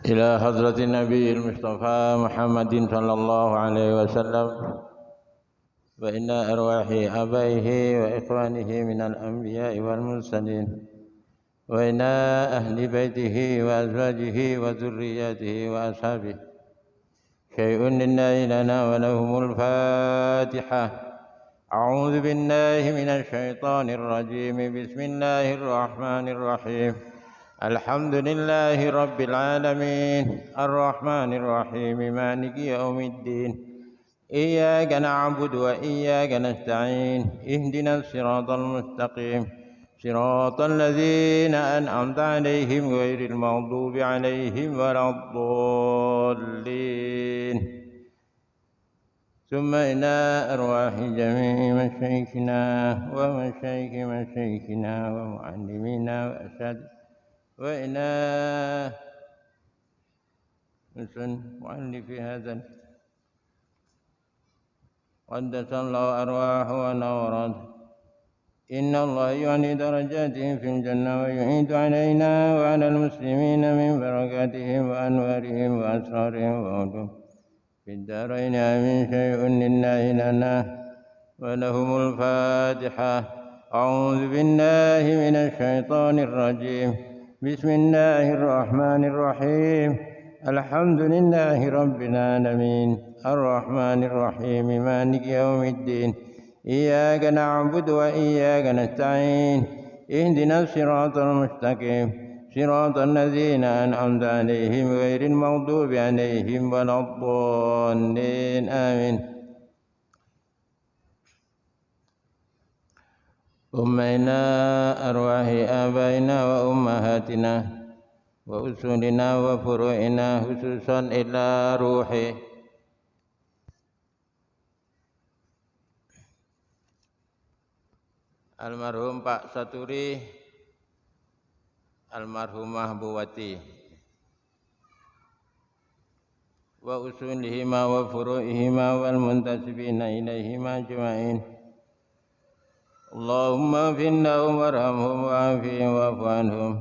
إلى حضرة النبي المصطفى محمد صلى الله عليه وسلم وإن أرواح آبائه وإخوانه من الأنبياء والمرسلين وإن أهل بيته وأزواجه وذرياته وأصحابه شيء لله لنا ولهم الفاتحة. أعوذ بالله من الشيطان الرجيم. بسم الله الرحمن الرحيم. الحمد لله رب العالمين الرحمن الرحيم مالك يوم الدين إياك نعبد وإياك نستعين اهدنا الصراط المستقيم صراط الذين أنعمت عليهم غير المغضوب عليهم ولا الضالين. ثم إلى أرواح جميع مشايخنا ومشايخ مشايخنا ومعلمينا وأساتذتنا وإلى مؤلف هذا قدس الله أرواحه ونوراته. إن الله يعني درجاتهم في الجنة ويعيد علينا وعلى المسلمين من بركاتهم وأنوارهم وأسرارهم وعلوم في الدارين. آمين. شيء لله لنا ولهم الفاتحة. أعوذ بالله من الشيطان الرجيم. بسم الله الرحمن الرحيم. الحمد لله رب العالمين الرحمن الرحيم مالك يوم الدين إياك نعبد وإياك نستعين اهدنا الصراط المستقيم صراط الذين أنعمت عليهم غير المغضوب عليهم ولا الضالين. آمين. إلى أرواح آبائنا وأمهاتنا وأصولنا وفروعنا خصوصا إلى روح almarhum Pak Saturi, almarhumah Bu Wati, wa usulihima wa furu'ihima wal muntasibina ilaihima ajma'in. Allahumma finnahum warhamhum wa'afihim wa'fu anhum.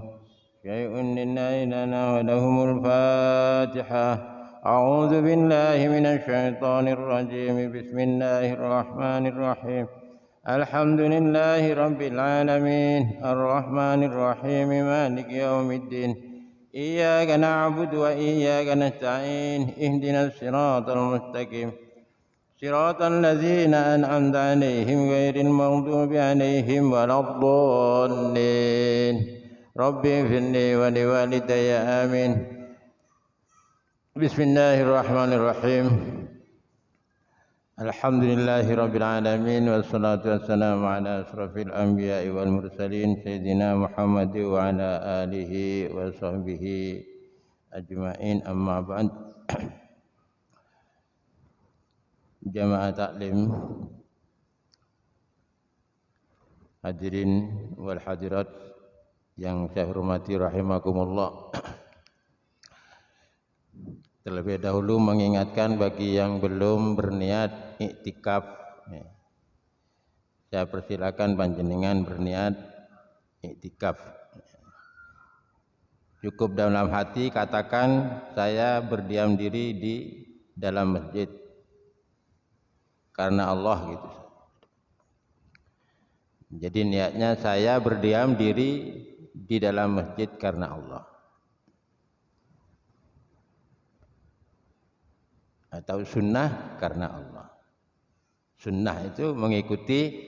Syai'un lillahi lana wa lahumul fatihah. A'udzu billahi minasy syaithanir rajim. Bismillahirrahmanirrahim. Alhamdulillahi rabbil alamin arrahmanir rahim maliki yaumiddin iyyaka na'budu wa iyyaka nasta'in ihdinas siratal mustaqim siratal ladzina an'amta 'alaihim ghairil maghdubi 'alaihim waladdallin. Rabbi ighfirli wa liwalidayya. Amin. Bismillahirrahmanirrahim. Alhamdulillahi rabbil alamin wassalatu wassalamu ala asrafil anbiya'i wal mursalin sayyidina Muhammad wa ala alihi wa sahbihi ajma'in. Amma ba'd. Jamaah taklim, hadirin wal hadirat yang saya hormati rahimakumullah. Terlebih dahulu mengingatkan bagi yang belum berniat iktikaf, saya persilakan panjenengan berniat iktikaf. Cukup dalam hati katakan saya berdiam diri di dalam masjid karena Allah gitu. Jadi niatnya saya berdiam diri di dalam masjid karena Allah. Atau sunnah karena Allah. Sunnah itu mengikuti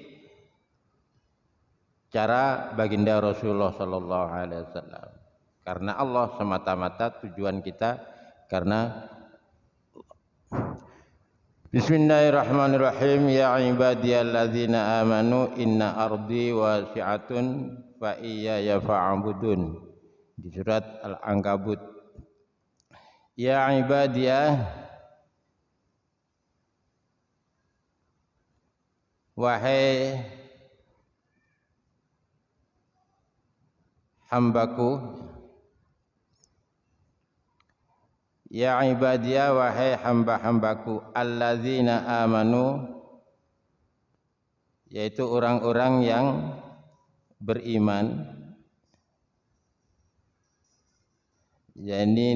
cara baginda Rasulullah sallallahu alaihi wasallam. Karena Allah semata-mata, tujuan kita karena Allah. Bismillahirrahmanirrahim. Ya ibadiyalladzina amanu inna ardi wasi'atun fa iyaya fa'budun. Di surat Al-Ankabut. Ya ibadiyah, wahai hambaku, ya ibadiyah, wahai hamba-hambaku, alladzina amanu, yaitu orang-orang yang beriman, yakni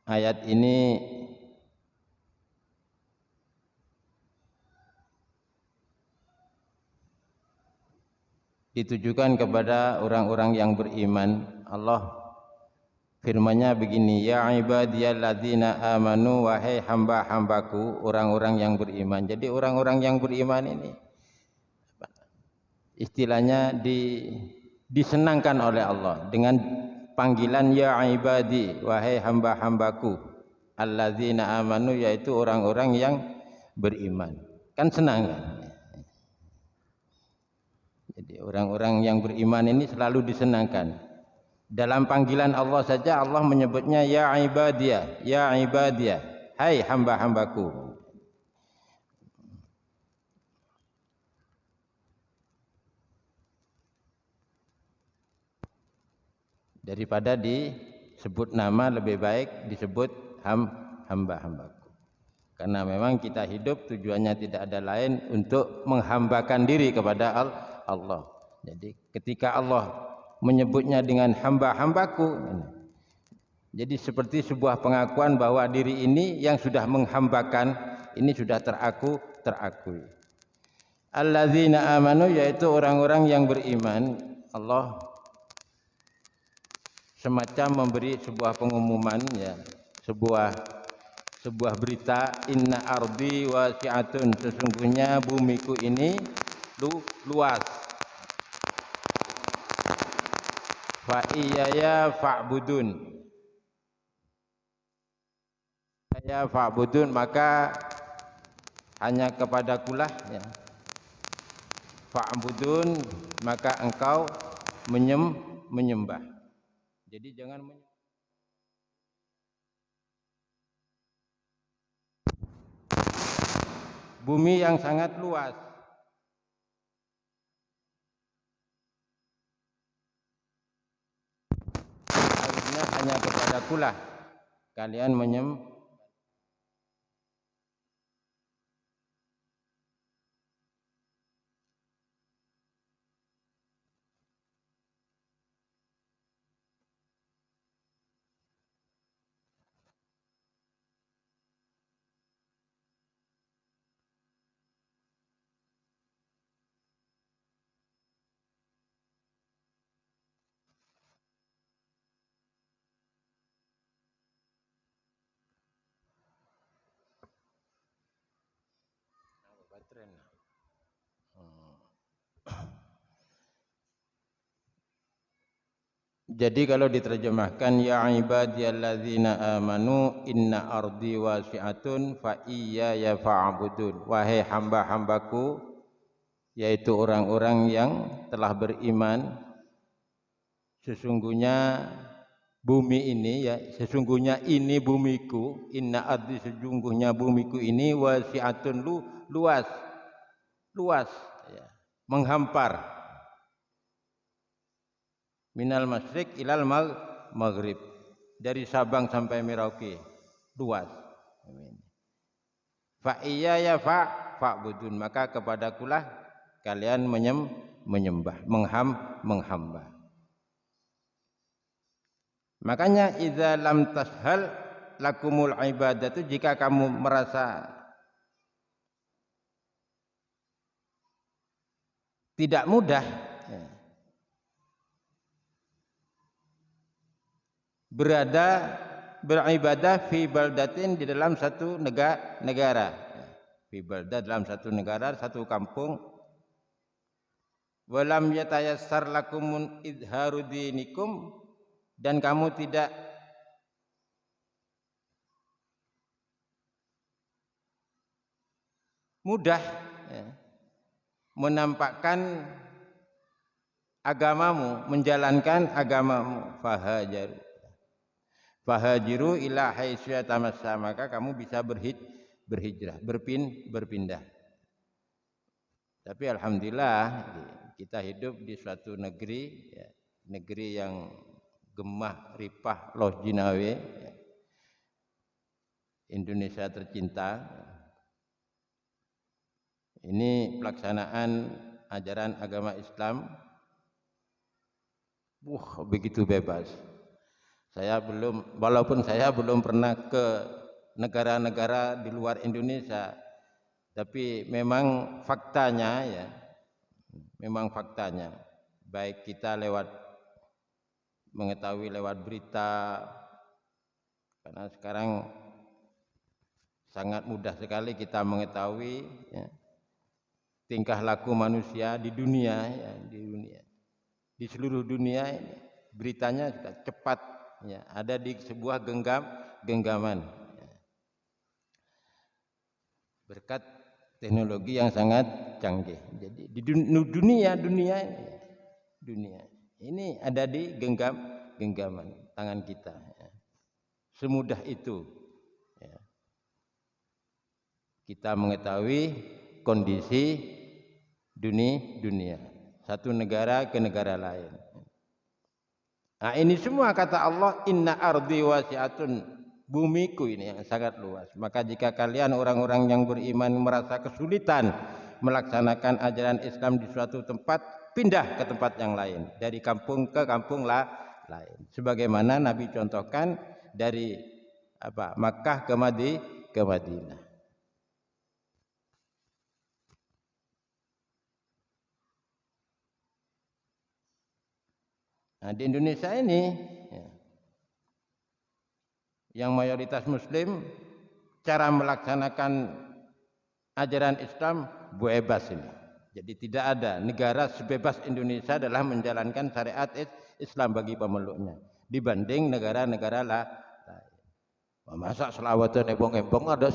ayat ini ditujukan kepada orang-orang yang beriman. Allah firman-Nya begini, ya ibadiyalladzina amanu, wahai hamba-hambaku, orang-orang yang beriman. Jadi orang-orang yang beriman ini istilahnya disenangkan oleh Allah dengan panggilan ya ibadi, wahai hamba-hambaku, alladzina amanu, yaitu orang-orang yang beriman. Kan senang kan? Jadi orang-orang yang beriman ini selalu disenangkan. Dalam panggilan Allah saja Allah menyebutnya ya ibadiyah, ya ibadiyah, hai hamba-hambaku. Daripada disebut nama lebih baik disebut hamba-hambaku. Karena memang kita hidup tujuannya tidak ada lain untuk menghambakan diri kepada Allah. Jadi ketika Allah menyebutnya dengan hamba-hambaku, jadi seperti sebuah pengakuan bahwa diri ini yang sudah menghambakan ini sudah terakui. Alladzina amanu, yaitu orang-orang yang beriman. Allah semacam memberi sebuah pengumuman, ya, sebuah berita, inna ardi wasi'atun, sesungguhnya bumiku ini luas, fa iyaya fa'budun, saya fa'budun, maka hanya kepadakulah, ya, fa'budun, maka engkau menyembah. Jadi jangan bumi yang sangat luas, harusnya hanya kepadakulah kalian menyembah. Jadi kalau diterjemahkan ya ibadiyalladzina amanu inna ardi wasi'atun fa iyaya fa'budun, wahai hamba-hambaku, yaitu orang-orang yang telah beriman, sesungguhnya bumi ini, ya, sesungguhnya ini bumiku, inna ardi, sesungguhnya bumiku ini wasi'atun, luas, ya, menghampar, minal masyriq ilal maghrib, dari Sabang sampai Merauke, luas. Fa iyaya fa'budun, maka kepadakulah kalian menyembah, menghamba. Makanya idza lam tashal lakumul ibadatu, jika kamu merasa tidak mudah, ya, beribadah fi baldatin, di dalam satu negara, fi baldah, dalam satu negara, satu kampung, walam yatayassar lakumun idharu dinikum, dan kamu tidak mudah, ya, menampakkan agamamu, menjalankan agamamu, fahajiru ila haitsu yatamassa, maka kamu bisa berhijrah, berpindah. Tapi alhamdulillah kita hidup di suatu negeri, ya, negeri yang gemah ripah loh jinawe, ya, Indonesia tercinta. Ini pelaksanaan ajaran agama Islam begitu bebas. Walaupun saya belum pernah ke negara-negara di luar Indonesia, tapi memang faktanya ya, baik kita mengetahui lewat berita, karena sekarang sangat mudah sekali kita mengetahui ya, tingkah laku manusia di dunia ya, di seluruh dunia ini beritanya sudah cepat ya, ada di sebuah genggaman ya. Berkat teknologi yang sangat canggih. Jadi di dunia ini ada di genggaman tangan kita ya. Semudah itu ya. Kita mengetahui kondisi dunia satu negara ke negara lain. Nah, ini semua kata Allah, inna ardi wasi'atun, bumiku ini yang sangat luas. Maka jika kalian orang-orang yang beriman merasa kesulitan melaksanakan ajaran Islam di suatu tempat, pindah ke tempat yang lain, dari kampung ke kampung lain. Sebagaimana Nabi contohkan dari Makkah ke Madinah. Nah, di Indonesia ini ya, yang mayoritas Muslim, cara melaksanakan ajaran Islam bebas ini. Jadi tidak ada negara sebebas Indonesia dalam menjalankan syariat Islam bagi pemeluknya dibanding negara-negara lain. Masa selawatan ebong-ebong ada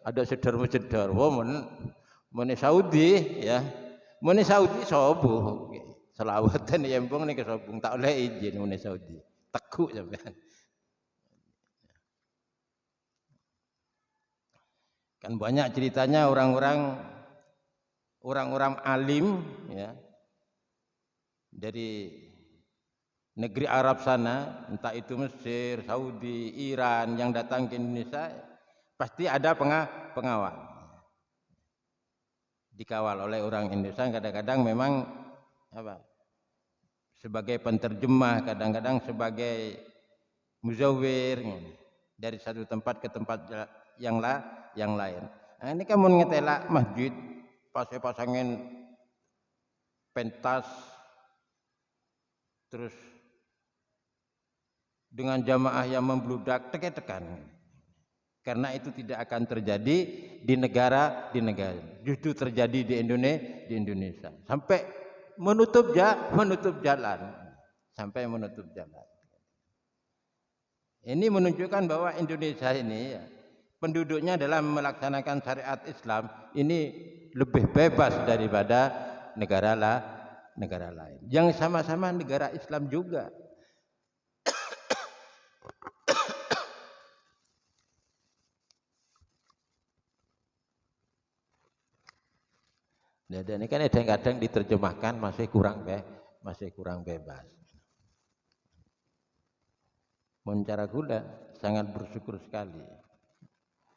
sedar-sedar. Mun Saudi ya, mun Saudi sobo. Selawatan embong nih kesobong tak oleh izin Uni Saudi. Teguk sampean. Kan banyak ceritanya orang-orang alim ya dari negeri Arab sana, entah itu Mesir, Saudi, Iran yang datang ke Indonesia pasti ada pengawal. Dikawal oleh orang Indonesia, kadang-kadang memang sebagai penterjemah, kadang-kadang sebagai muzawir dari satu tempat ke tempat yang lain. Nah, ini kan mengetelak masjid, pasangin pentas, terus dengan jamaah yang membludak, tekan. Karena itu tidak akan terjadi di negara, justru terjadi di Indonesia. Sampai menutup jalan. Ini menunjukkan bahwa Indonesia ini ya, penduduknya dalam melaksanakan syariat Islam ini lebih bebas daripada negara lain yang sama-sama negara Islam juga. Nah, dan ini kan kadang-kadang diterjemahkan masih kurang bebas. Mencara gula sangat bersyukur sekali.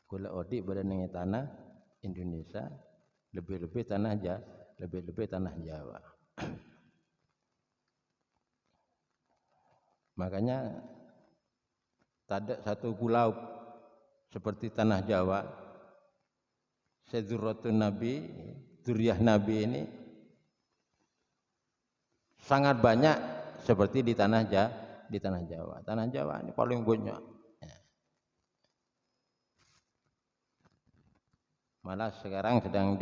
Gula odik berada tanah Indonesia, lebih-lebih tanah Jawa. Makanya tak ada satu pulau seperti tanah Jawa. Sedzurratun Nabi, Duriah Nabi ini sangat banyak seperti di tanah Jawa. Tanah Jawa ini paling banyak. Malah sekarang sedang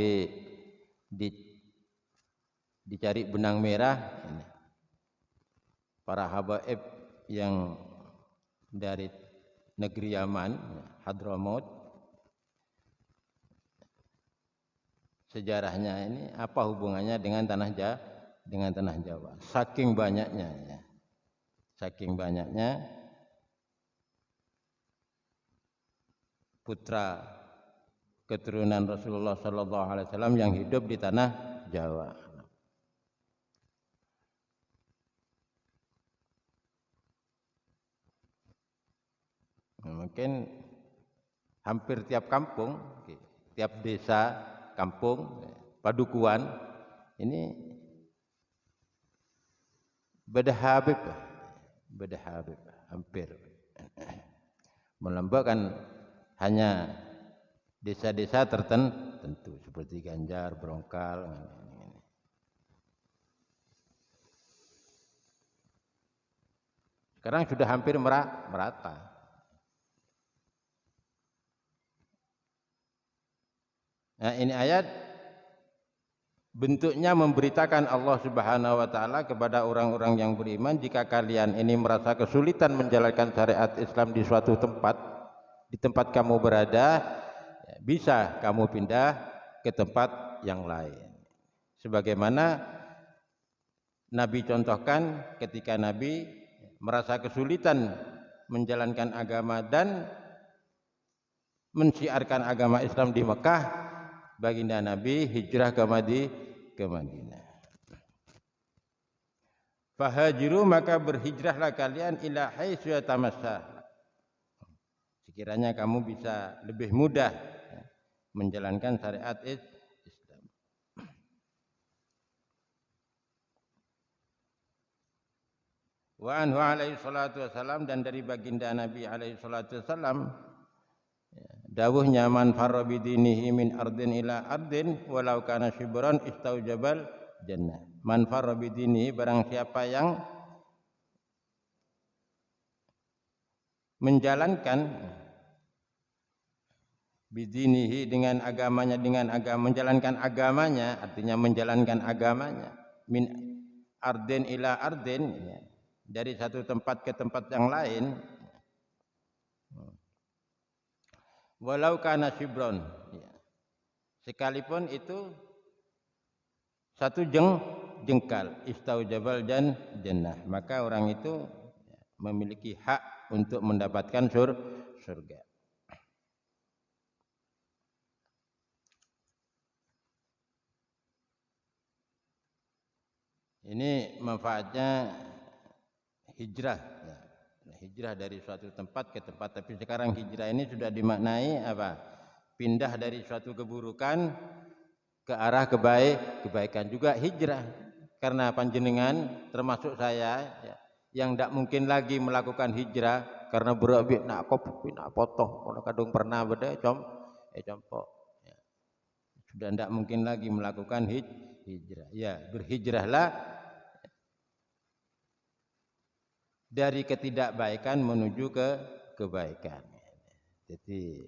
dicari benang merah ini. Para habaib yang dari negeri Yaman, Hadramaut. Sejarahnya ini apa hubungannya dengan tanah Jawa? Saking banyaknya ya. Putra keturunan Rasulullah sallallahu alaihi wasallam yang hidup di tanah Jawa. Mungkin hampir tiap kampung, tiap desa, kampung, padukuan ini beda Habib. hampir. Melembok kan hanya desa-desa tertentu seperti Ganjar, Brongkal. Sekarang sudah hampir merata. Nah, ini ayat bentuknya memberitakan Allah Subhanahu wa taala kepada orang-orang yang beriman, jika kalian ini merasa kesulitan menjalankan syariat Islam di suatu tempat, di tempat kamu berada, bisa kamu pindah ke tempat yang lain. Sebagaimana Nabi contohkan ketika Nabi merasa kesulitan menjalankan agama dan mensiarkan agama Islam di Mekah, baginda Nabi hijrah ke Madinah. Fahajiru, maka berhijrahlah kalian ila haitsu yatamassah. Sekiranya kamu bisa lebih mudah menjalankan syariat Islam. Wa anhu alaihi salatu wasalam, dan dari baginda Nabi alaihi salatu wasalam dawuhnya, man farra bidinihi min ardin ila ardin walau kana shibran istaujabal jannah. Man farra bidinihi, barang siapa yang menjalankan bidinihi dengan agamanya, menjalankan agamanya, artinya menjalankan agamanya, min ardin ila ardin, dari satu tempat ke tempat yang lain, walau kana shibron, sekalipun itu satu jengkal, istaujabal dan jannah, maka orang itu memiliki hak untuk mendapatkan surga. Ini manfaatnya hijrah, hijrah dari suatu tempat ke tempat. Tapi sekarang hijrah ini sudah dimaknai apa? Pindah dari suatu keburukan ke arah kebaikan, juga hijrah. Karena panjenengan termasuk saya yang tidak mungkin lagi melakukan hijrah karena berabik nak kop nak potoh kalau kadung pernah beda compok. Sudah tidak mungkin lagi melakukan hijrah. Ya, berhijrahlah dari ketidakbaikan menuju ke kebaikan. Jadi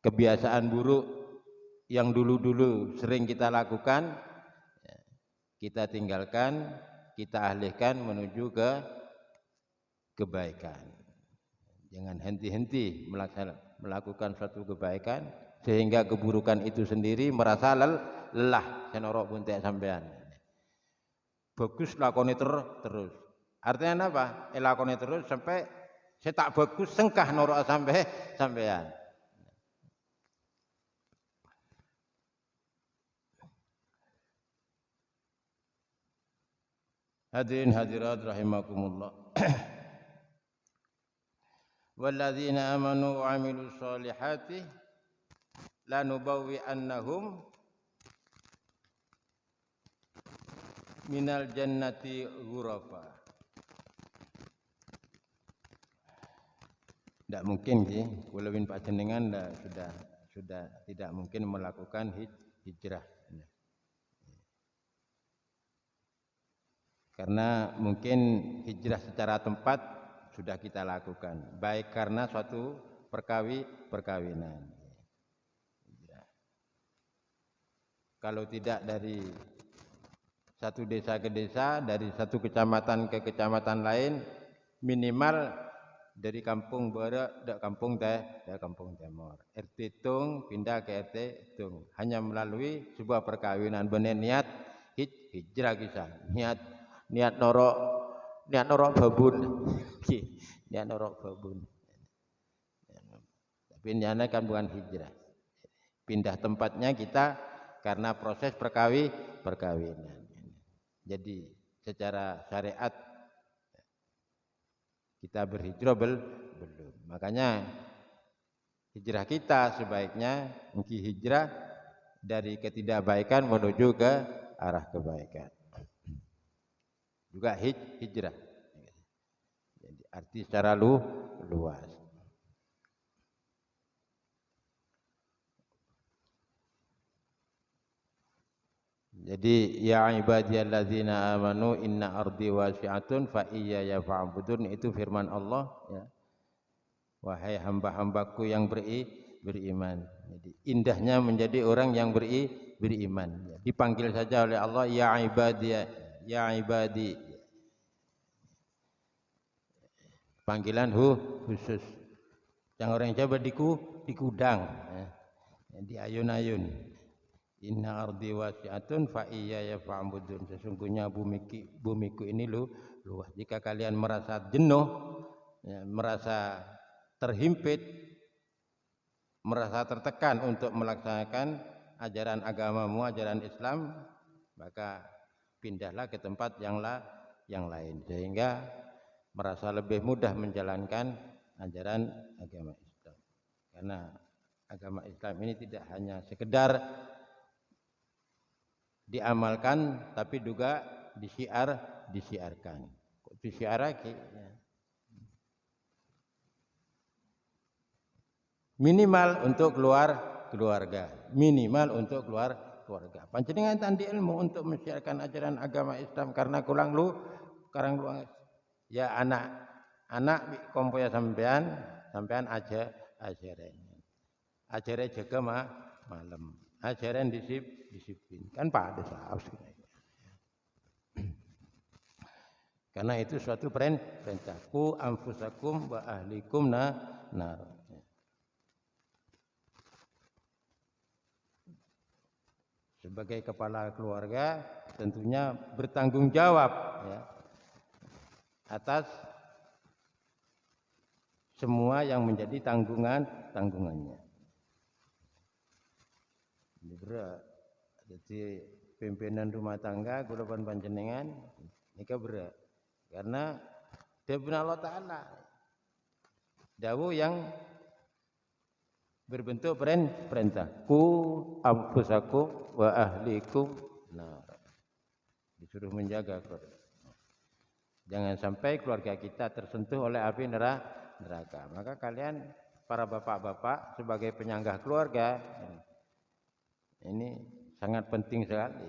kebiasaan buruk yang dulu-dulu sering kita lakukan, kita tinggalkan, kita alihkan menuju ke kebaikan. Jangan henti-henti melakukan suatu kebaikan sehingga keburukan itu sendiri merasa lelah. Senorok buntek sampean. Bagus lakoni terus. Artinya apa? Lakoni terus sampai saya tak bagus sengkah norok sampean. Hadirin hadirat rahimakumullah. Walladzina amanu wa amilus solihati lanubawwi'annahum minal jannati ghurafa. Tidak mungkin sih, kulawin panjenengan sudah tidak mungkin melakukan hijrah. Karena mungkin hijrah secara tempat sudah kita lakukan, baik karena suatu perkawinan. Kalau tidak dari satu desa ke desa, dari satu kecamatan ke kecamatan lain, minimal dari kampung Barat ke kampung Timur, RT Tung pindah ke RT Tung, hanya melalui sebuah perkawinan. Benar niat hijrah kisah, niat norok babun, niat norok babun. Tapi niatnya kan bukan hijrah, pindah tempatnya kita karena proses perkawinan. Jadi secara syariat kita berhijrah belum. Makanya hijrah kita sebaiknya hijrah dari ketidakbaikan menuju ke arah kebaikan. Juga hijrah. Jadi arti secara luas. Jadi ya ibadiyalladzina amanu inna ardi wasi'atun fa iyaya fa'budun, itu firman Allah ya. Wahai hamba-hambaku yang beriman. Jadi indahnya menjadi orang yang beriman. Ya, dipanggil saja oleh Allah ya ibadi. Panggilan khusus. Yang orang Jawa dikudang ya. Di ayun-ayun. Inna ardi wasi'atun fa iyaya fa'budun. Sesungguhnya bumiku ini luas. Jika kalian merasa jenuh, ya, merasa terhimpit, merasa tertekan untuk melaksanakan ajaran agamamu, ajaran Islam, maka pindahlah ke tempat yang lain sehingga merasa lebih mudah menjalankan ajaran agama Islam. Karena agama Islam ini tidak hanya sekedar diamalkan tapi juga disiarkan. Kok disiarkan? Ya. Minimal untuk keluarga, minimal untuk keluarga. Panjenengan tandi ilmu untuk mensiarkan ajaran agama Islam karena kurang luang. Ya anak kompoya sampean ajare jaga malam, ajaran disiplin kan pada saus. Karena itu suatu perintah ku anfusakum wa ahlikum nar. Sebagai kepala keluarga tentunya bertanggung jawab ya, atas semua yang menjadi tanggungannya. Ini berat. Jadi pimpinan rumah tangga kula panjenengan nika berat. Karena dawuh Allah Ta'ala dawuh yang berbentuk perintah ku anfusakum wa ahlikum nar. Disuruh menjaga keluarga. Jangan sampai keluarga kita tersentuh oleh api neraka. Maka kalian para bapak-bapak sebagai penyangga keluarga ini sangat penting sekali.